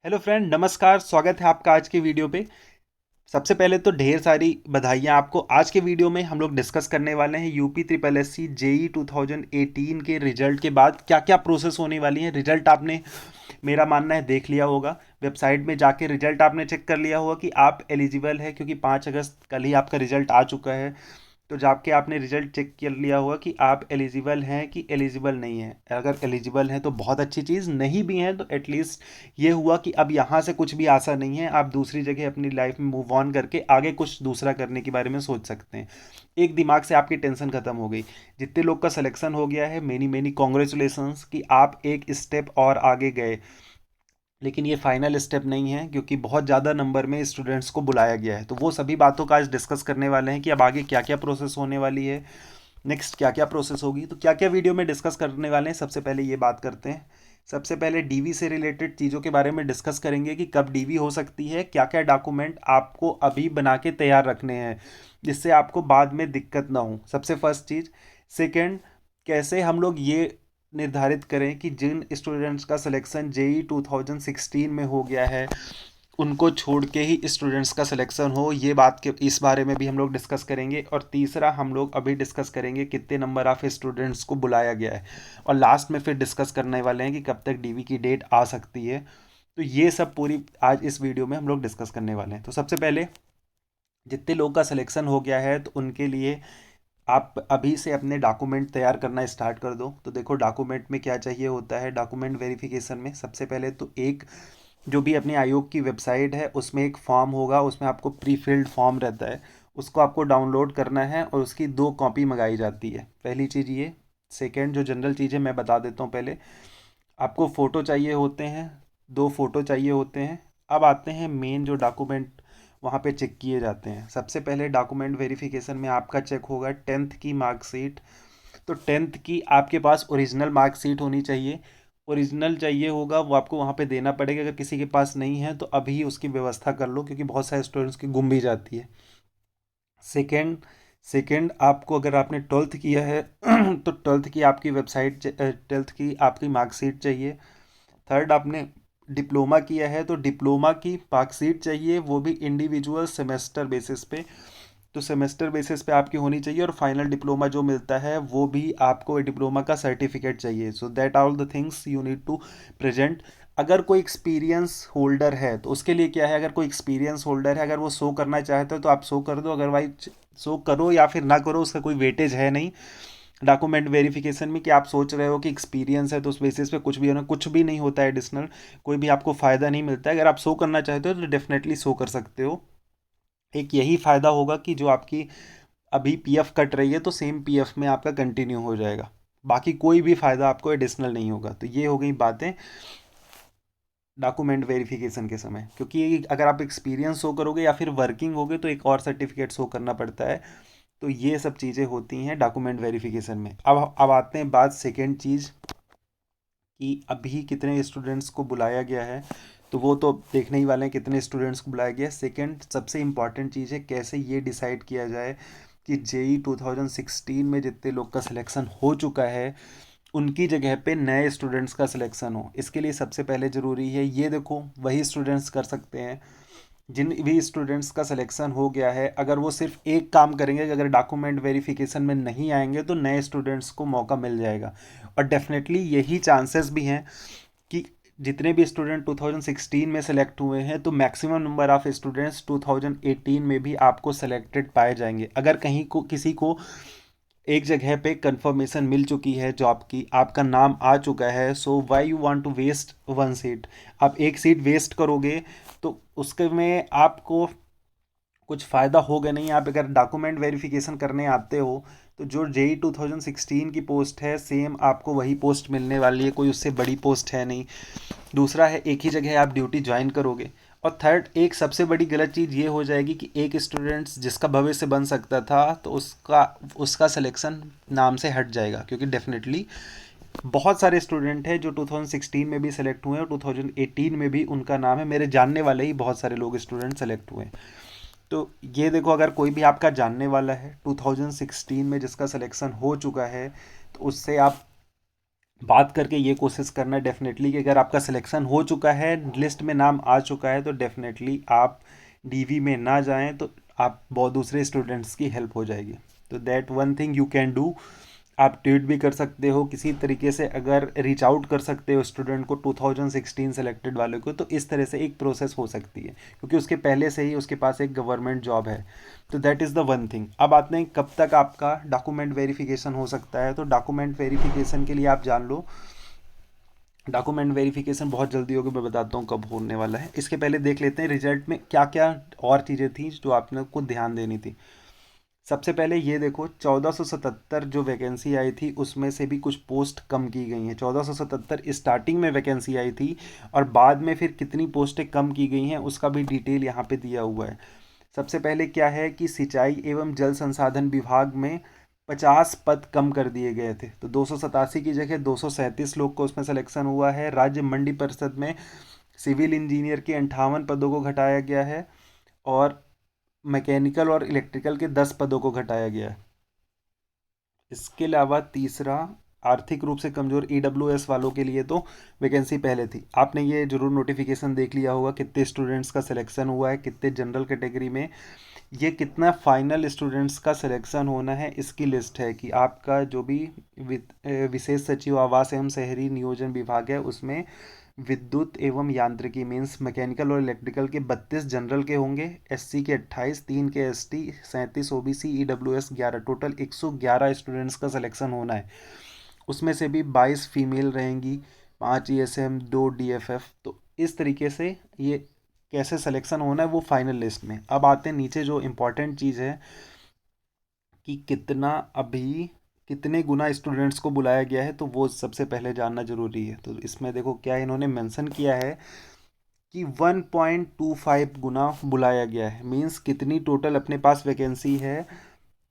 Hello friend, नमस्कार। स्वागत है आपका आज के वीडियो पे। सबसे पहले तो ढेर सारी बधाइयाँ आपको। आज के वीडियो में हम लोग डिस्कस करने वाले हैं UP triple S C JE 2018 के रिजल्ट के बाद क्या क्या प्रोसेस होने वाली है। रिजल्ट आपने, मेरा मानना है, देख लिया होगा। वेबसाइट में जाके रिजल्ट आपने चेक कर लिया होगा कि आप एलिजिबल है, क्योंकि 5 अगस्त कल ही आपका रिजल्ट आ चुका है। तो जाके आपने रिजल्ट चेक कर लिया होगा कि आप एलिजिबल हैं कि एलिजिबल नहीं है। अगर एलिजिबल हैं तो बहुत अच्छी चीज़, नहीं भी हैं तो एटलीस्ट ये हुआ कि अब यहाँ से कुछ भी आशा नहीं है। आप दूसरी जगह अपनी लाइफ में मूव ऑन करके आगे कुछ दूसरा करने के बारे में सोच सकते हैं। एक दिमाग से आपकी टेंशन खत्म हो गई। जितने लोग का सिलेक्शन हो गया है, मेनी मेनी कॉन्ग्रेचुलेसन्स कि आप एक स्टेप और आगे गए। लेकिन ये फाइनल स्टेप नहीं है, क्योंकि बहुत ज़्यादा नंबर में स्टूडेंट्स को बुलाया गया है। तो वो सभी बातों का आज डिस्कस करने वाले हैं कि अब आगे क्या क्या प्रोसेस होने वाली है, नेक्स्ट क्या क्या प्रोसेस होगी। तो क्या क्या वीडियो में डिस्कस करने वाले हैं, सबसे पहले ये बात करते हैं। सबसे पहले डीवी से रिलेटेड चीज़ों के बारे में डिस्कस करेंगे कि कब डीवी हो सकती है, क्या क्या डॉक्यूमेंट आपको अभी बना के तैयार रखने हैं जिससे आपको बाद में दिक्कत ना हो, सबसे फर्स्ट चीज़। सेकंड, कैसे हम लोग ये निर्धारित करें कि जिन स्टूडेंट्स का सिलेक्शन जेई 2016 में हो गया है उनको छोड़ के ही स्टूडेंट्स का सिलेक्शन हो, ये बात के इस बारे में भी हम लोग डिस्कस करेंगे। और तीसरा, हम लोग अभी डिस्कस करेंगे कितने नंबर ऑफ स्टूडेंट्स को बुलाया गया है। और लास्ट में फिर डिस्कस करने वाले हैं कि कब तक डीवी की डेट आ सकती है। तो ये सब पूरी आज इस वीडियो में हम लोग डिस्कस करने वाले हैं। तो सबसे पहले, जितने लोग का सिलेक्शन हो गया है तो उनके लिए आप अभी से अपने डॉक्यूमेंट तैयार करना स्टार्ट कर दो। तो देखो, डॉक्यूमेंट में क्या चाहिए होता है। डॉक्यूमेंट वेरिफिकेशन में सबसे पहले तो एक, जो भी अपने आयोग की वेबसाइट है उसमें एक फॉर्म होगा, उसमें आपको प्री फिल्ड फॉर्म रहता है, उसको आपको डाउनलोड करना है और उसकी 2 कॉपी मंगाई जाती है। पहली चीज़ ये। सेकंड, जो जनरल चीज़ें मैं बता देता हूँ पहले। आपको फ़ोटो चाहिए होते हैं, 2 फ़ोटो चाहिए होते हैं। अब आते हैं मेन जो डॉक्यूमेंट वहाँ पे चेक किए जाते हैं। सबसे पहले डॉक्यूमेंट वेरिफिकेशन में आपका चेक होगा 10th की मार्कशीट। तो 10th की आपके पास ओरिजिनल मार्कशीट होनी चाहिए। ओरिजिनल चाहिए होगा, वो आपको वहाँ पे देना पड़ेगा। अगर किसी के पास नहीं है तो अभी उसकी व्यवस्था कर लो, क्योंकि बहुत सारे स्टूडेंट्स की गुम भी जाती है। सेकेंड सेकेंड, आपको अगर आपने 12th किया है तो 12th की आपकी वेबसाइट, 12th की आपकी मार्कशीट चाहिए। थर्ड, आपने डिप्लोमा किया है तो डिप्लोमा की मार्कशीट चाहिए, वो भी इंडिविजुअल सेमेस्टर बेसिस पे। तो सेमेस्टर बेसिस पे आपकी होनी चाहिए। और फाइनल डिप्लोमा जो मिलता है वो भी आपको डिप्लोमा का सर्टिफिकेट चाहिए। So that all the things you need to present. अगर कोई एक्सपीरियंस होल्डर है तो उसके लिए क्या है, अगर कोई एक्सपीरियंस होल्डर है, अगर वो शो करना चाहता है तो आप शो कर दो, अदरवाइज शो करो या फिर ना करो, उसका कोई वेटेज है नहीं डॉक्यूमेंट वेरिफिकेशन में। कि आप सोच रहे हो कि एक्सपीरियंस है तो उस बेसिस पे कुछ भी होना, कुछ भी नहीं होता है एडिशनल। कोई भी आपको फ़ायदा नहीं मिलता है। अगर आप शो करना चाहते हो तो डेफिनेटली शो कर सकते हो। एक यही फ़ायदा होगा कि जो आपकी अभी पीएफ कट रही है तो सेम पीएफ में आपका कंटिन्यू हो जाएगा। बाकी कोई भी फ़ायदा आपको एडिशनल नहीं होगा। तो ये हो गई बातें डॉक्यूमेंट वेरिफिकेशन के समय। क्योंकि अगर आप एक्सपीरियंस शो करोगे या फिर वर्किंग होगे तो एक और सर्टिफिकेट शो करना पड़ता है। तो ये सब चीज़ें होती हैं डॉक्यूमेंट वेरिफिकेशन में। अब आते हैं बात सेकेंड चीज़ कि अभी कितने स्टूडेंट्स को बुलाया गया है। तो वो तो देखने ही वाले हैं कितने स्टूडेंट्स को बुलाया गया है। सेकंड, सबसे इम्पॉर्टेंट चीज़ है कैसे ये डिसाइड किया जाए कि जेई 2016 में जितने लोग का सिलेक्शन हो चुका है उनकी जगह पे नए स्टूडेंट्स का सिलेक्शन हो। इसके लिए सबसे पहले ज़रूरी है, ये देखो, वही स्टूडेंट्स कर सकते हैं जिन भी स्टूडेंट्स का सिलेक्शन हो गया है। अगर वो सिर्फ एक काम करेंगे कि अगर डॉक्यूमेंट वेरिफिकेशन में नहीं आएंगे तो नए स्टूडेंट्स को मौका मिल जाएगा। और डेफिनेटली यही चांसेस भी हैं कि जितने भी स्टूडेंट 2016 में सेलेक्ट हुए हैं तो मैक्सिमम नंबर ऑफ स्टूडेंट्स 2018 में भी आपको सेलेक्टेड पाए जाएंगे। अगर कहीं को किसी को एक जगह पे कंफर्मेशन मिल चुकी है जॉब की, आपका नाम आ चुका है, so why you want to waste one seat. आप एक सीट वेस्ट करोगे तो उसके में आपको कुछ फ़ायदा होगा नहीं। आप अगर डॉक्यूमेंट वेरिफिकेशन करने आते हो तो जो जेई 2016 की पोस्ट है सेम आपको वही पोस्ट मिलने वाली है, कोई उससे बड़ी पोस्ट है नहीं। दूसरा है, एक ही जगह आप ड्यूटी ज्वाइन करोगे। और थर्ड, एक सबसे बड़ी गलत चीज़ ये हो जाएगी कि एक स्टूडेंट्स जिसका भविष्य बन सकता था तो उसका उसका सिलेक्शन नाम से हट जाएगा। क्योंकि डेफिनेटली बहुत सारे स्टूडेंट हैं जो 2016 में भी सेलेक्ट हुए हैं और 2018 में भी उनका नाम है, मेरे जानने वाले ही बहुत सारे लोग स्टूडेंट सेलेक्ट हुए हैं। तो ये देखो, अगर कोई भी आपका जानने वाला है 2016 में जिसका सिलेक्शन हो चुका है तो उससे आप बात करके ये कोशिश करना डेफिनेटली कि अगर आपका सिलेक्शन हो चुका है, लिस्ट में नाम आ चुका है, तो डेफिनेटली आप डीवी में ना जाएं, तो आप बहुत दूसरे स्टूडेंट्स की हेल्प हो जाएगी। तो that one thing you can do. आप ट्वीट भी कर सकते हो किसी तरीके से, अगर रीच आउट कर सकते हो स्टूडेंट को 2016 सेलेक्टेड वाले को, तो इस तरह से एक प्रोसेस हो सकती है, क्योंकि उसके पहले से ही उसके पास एक गवर्नमेंट जॉब है। तो that is the one thing. अब आते हैं कब तक आपका डॉक्यूमेंट वेरिफिकेशन हो सकता है। तो डॉक्यूमेंट वेरिफिकेशन के लिए आप जान लो, डॉक्यूमेंट वेरिफिकेशन बहुत जल्दी होगी, मैं बताता हूँ कब होने वाला है। इसके पहले देख लेते हैं रिजल्ट में क्या क्या और चीज़ें थी जो आपने को ध्यान देनी थी। सबसे पहले ये देखो, 1477 जो वैकेंसी आई थी उसमें से भी कुछ पोस्ट कम की गई हैं। 1477 स्टार्टिंग में वैकेंसी आई थी, और बाद में फिर कितनी पोस्टें कम की गई हैं उसका भी डिटेल यहाँ पे दिया हुआ है। सबसे पहले क्या है कि सिंचाई एवं जल संसाधन विभाग में 50 पद कम कर दिए गए थे, तो 287 की जगह 237 लोग को उसमें सिलेक्शन हुआ है। राज्य मंडी परिषद में सिविल इंजीनियर के 58 पदों को घटाया गया है, और मैकेनिकल और इलेक्ट्रिकल के 10 पदों को घटाया गया है। इसके अलावा तीसरा, आर्थिक रूप से कमजोर ईडब्ल्यूएस वालों के लिए तो वैकेंसी पहले थी, आपने ये जरूर नोटिफिकेशन देख लिया होगा कितने स्टूडेंट्स का सिलेक्शन हुआ है, कितने जनरल कैटेगरी में, ये कितना फाइनल स्टूडेंट्स का सिलेक्शन होना है इसकी लिस्ट है। कि आपका जो भी विशेष सचिव आवास एवं शहरी नियोजन विभाग है उसमें विद्युत एवं यांत्रिकी मीन्स मैकेनिकल और इलेक्ट्रिकल के 32 जनरल के होंगे, एससी के 28, 3 के ST, 37 OBC, EWS 11, total 111 students का सिलेक्शन होना है। उसमें से भी 22 फीमेल रहेंगी, 5 ईएसएम, 2 डीएफएफ। तो इस तरीके से ये कैसे सिलेक्शन होना है वो फाइनल लिस्ट में। अब आते हैं नीचे, जो इम्पोर्टेंट चीज़ है कि कितना अभी कितने गुना स्टूडेंट्स को बुलाया गया है, तो वो सबसे पहले जानना जरूरी है। तो इसमें देखो क्या इन्होंने मेंशन किया है कि 1.25 गुना बुलाया गया है। मींस कितनी टोटल अपने पास वैकेंसी है,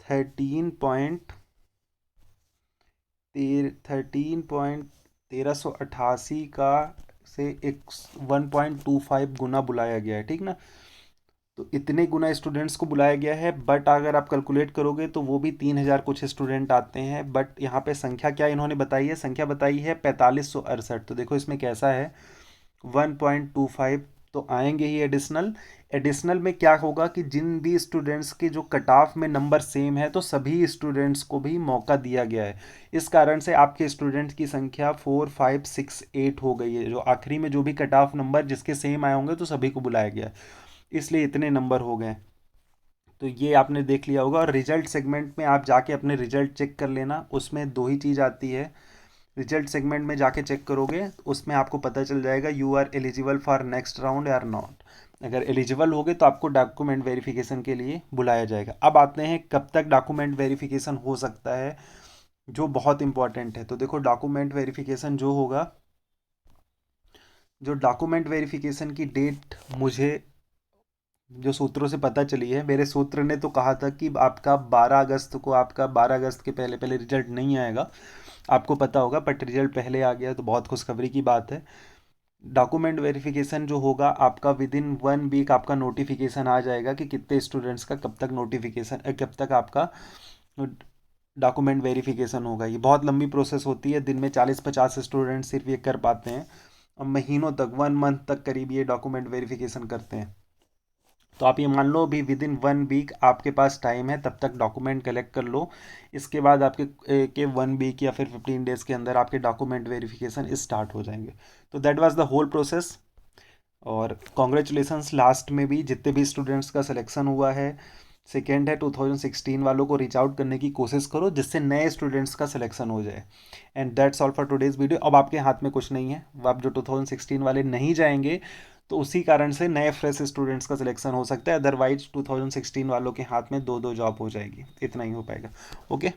13.1388 का से एक 1.25 गुना बुलाया गया है, ठीक ना। तो इतने गुना स्टूडेंट्स को बुलाया गया है, बट अगर आप कैलकुलेट करोगे तो वो भी 3000 कुछ स्टूडेंट आते हैं। बट यहाँ पे संख्या क्या इन्होंने बताई है, संख्या बताई है 4568। तो देखो इसमें कैसा है, 1.25 तो आएंगे ही एडिशनल। एडिशनल में क्या होगा कि जिन भी स्टूडेंट्स के जो कट ऑफ में नंबर सेम है, तो सभी स्टूडेंट्स को भी मौका दिया गया है। इस कारण से आपके स्टूडेंट्स की संख्या 4568 हो गई है। जो आखिरी में जो भी कट ऑफ नंबर जिसके सेम आए होंगे तो सभी को बुलाया गया है, इसलिए इतने नंबर हो गए। तो ये आपने देख लिया होगा। और रिजल्ट सेगमेंट में आप जाके अपने रिजल्ट चेक कर लेना, उसमें दो ही चीज़ आती है। रिजल्ट सेगमेंट में जाके चेक करोगे तो उसमें आपको पता चल जाएगा you are eligible for next round या नॉट। अगर एलिजिबल होगे तो आपको डॉक्यूमेंट वेरिफिकेशन के लिए बुलाया जाएगा। अब आते हैं कब तक डॉक्यूमेंट वेरिफिकेशन हो सकता है, जो बहुत इंपॉर्टेंट है। तो देखो डॉक्यूमेंट वेरिफिकेशन जो होगा, जो डॉक्यूमेंट वेरिफिकेशन की डेट मुझे जो सूत्रों से पता चली है, मेरे सूत्र ने तो कहा था कि आपका 12 अगस्त को, आपका 12 अगस्त के पहले पहले रिजल्ट नहीं आएगा। आपको पता होगा, बट रिजल्ट पहले आ गया तो बहुत खुशखबरी की बात है। डॉक्यूमेंट वेरिफिकेशन जो होगा आपका विद इन 1 वीक आपका नोटिफिकेशन आ जाएगा कि कितने स्टूडेंट्स का कब तक नोटिफिकेशन, कब तक आपका डॉक्यूमेंट वेरिफिकेशन होगा। ये बहुत लंबी प्रोसेस होती है, दिन में 40-50 स्टूडेंट सिर्फ ये कर पाते हैं, और महीनों तक 1 मंथ तक करीब ये डॉक्यूमेंट वेरिफिकेशन करते हैं। तो आप ये मान लो अभी विद इन 1 वीक आपके पास टाइम है, तब तक डॉक्यूमेंट कलेक्ट कर लो। इसके बाद आपके के 1 वीक या फिर 15 डेज के अंदर आपके डॉक्यूमेंट वेरिफिकेशन स्टार्ट हो जाएंगे। तो that was the whole process. और कॉन्ग्रेचुलेसन्स, लास्ट में भी जितने भी स्टूडेंट्स का सिलेक्शन हुआ है, सेकेंड है 2016 वालों को रीच आउट करने की कोशिश करो जिससे नए स्टूडेंट्स का सिलेक्शन हो जाए। And that's all for today's video. अब आपके हाथ में कुछ नहीं है, अब जो 2016 वाले नहीं जाएंगे तो उसी कारण से नए फ्रेश स्टूडेंट्स का सिलेक्शन हो सकता है, अदरवाइज 2016 वालों के हाथ में 2-2 जॉब हो जाएगी, इतना ही हो पाएगा। ओके।